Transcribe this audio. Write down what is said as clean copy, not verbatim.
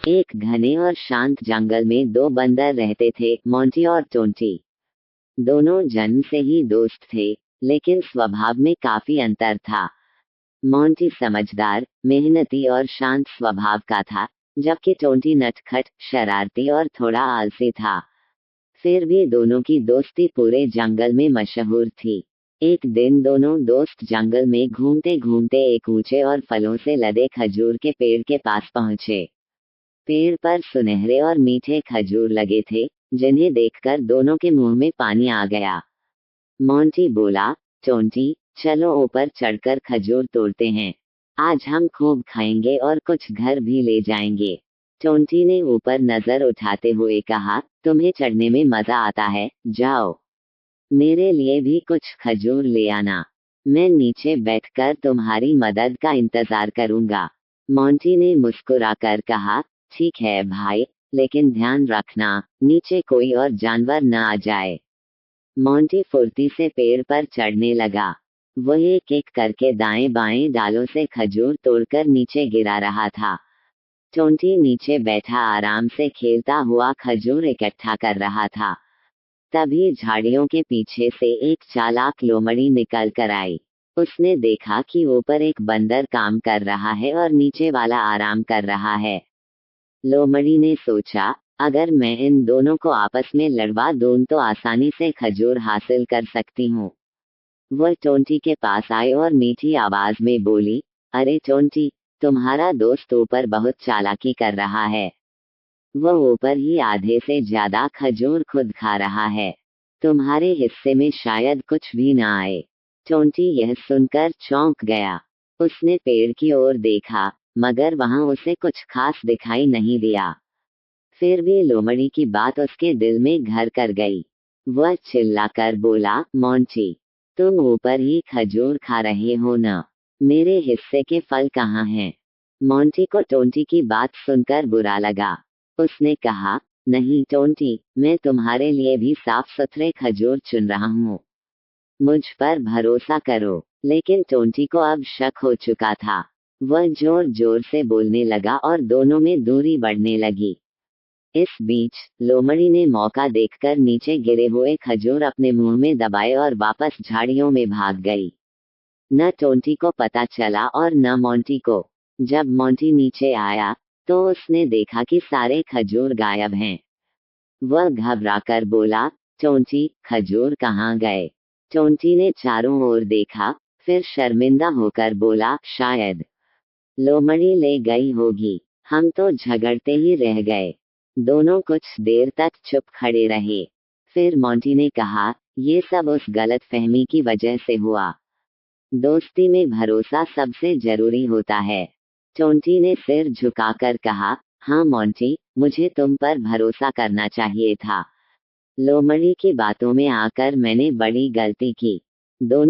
एक घने और शांत जंगल में दो बंदर रहते थे, मोंटी और टोंटी। दोनों जन्म से ही दोस्त थे, लेकिन स्वभाव में काफी अंतर था। मोंटी समझदार, मेहनती और शांत स्वभाव का था, जबकि टोंटी नटखट, शरारती और थोड़ा आलसी था। फिर भी दोनों की दोस्ती पूरे जंगल में मशहूर थी। एक दिन दोनों दोस्त जंगल में घूमते घूमते एक ऊंचे और फलों से लदे खजूर के पेड़ के पास पहुंचे। पेड़ पर सुनहरे और मीठे खजूर लगे थे, जिन्हें देखकर दोनों के मुंह में पानी आ गया। मोंटी बोला, टोंटी, चलो ऊपर चढ़कर खजूर तोड़ते हैं। आज हम खूब खाएंगे और कुछ घर भी ले जाएंगे। टोंटी ने ऊपर नजर उठाते हुए कहा, तुम्हें चढ़ने में मजा आता है, जाओ। मेरे लिए भी कुछ खजूर ले आना। मैं नीचे बैठकर तुम्हारी मदद का इंतजार करूंगा। मोंटी ने मुस्कुराकर कहा, ठीक है भाई, लेकिन ध्यान रखना, नीचे कोई और जानवर न आ जाए। मोंटी फुर्ती से पेड़ पर चढ़ने लगा। वह एक एक करके दाएं बाएं डालों से खजूर तोड़कर नीचे गिरा रहा था। टोंटी नीचे बैठा आराम से खेलता हुआ खजूर इकट्ठा कर रहा था। तभी झाड़ियों के पीछे से एक चालाक लोमड़ी निकल कर आई। उसने देखा कि ऊपर एक बंदर काम कर रहा है और नीचे वाला आराम कर रहा है। लोमड़ी ने सोचा, अगर मैं इन दोनों को आपस में लड़वा दूं तो आसानी से खजूर हासिल कर सकती हूँ। वह टोंटी के पास आई और मीठी आवाज में बोली, अरे टोंटी, तुम्हारा दोस्त ऊपर बहुत चालाकी कर रहा है। वह ऊपर ही आधे से ज्यादा खजूर खुद खा रहा है। तुम्हारे हिस्से में शायद कुछ भी ना आए। टोंटी यह सुनकर चौंक गया। उसने पेड़ की ओर देखा, मगर वहां उसे कुछ खास दिखाई नहीं दिया। फिर भी लोमड़ी की बात उसके दिल में घर कर गई। वह चिल्लाकर बोला, मोंटी, तुम ऊपर ही खजूर खा रहे हो ना? मेरे हिस्से के फल कहाँ हैं? मोंटी को टोंटी की बात सुनकर बुरा लगा। उसने कहा, नहीं टोंटी, मैं तुम्हारे लिए भी साफ सुथरे खजूर चुन रहा हूँ। मुझ पर भरोसा करो। लेकिन टोंटी को अब शक हो चुका था। वह जोर जोर से बोलने लगा और दोनों में दूरी बढ़ने लगी। इस बीच लोमड़ी ने मौका देखकर नीचे गिरे हुए खजूर अपने मुंह में दबाए और वापस झाड़ियों में भाग गई। न टोंटी को पता चला और न मोंटी को। जब मोंटी नीचे आया तो उसने देखा कि सारे खजूर गायब हैं। वह घबराकर बोला, टोंटी, खजूर कहाँ गए? टोंटी ने चारों ओर देखा, फिर शर्मिंदा होकर बोला, शायद लोमड़ी ले गई होगी। हम तो झगड़ते ही रह गए। दोनों कुछ देर तक चुप खड़े रहे। फिर मोंटी ने कहा, ये सब उस गलतफहमी की वजह से हुआ। दोस्ती में भरोसा सबसे जरूरी होता है। टोंटी ने सिर झुकाकर कहा, हाँ मोंटी, मुझे तुम पर भरोसा करना चाहिए था। लोमड़ी की बातों में आकर मैंने बड़ी गलती की। दोनों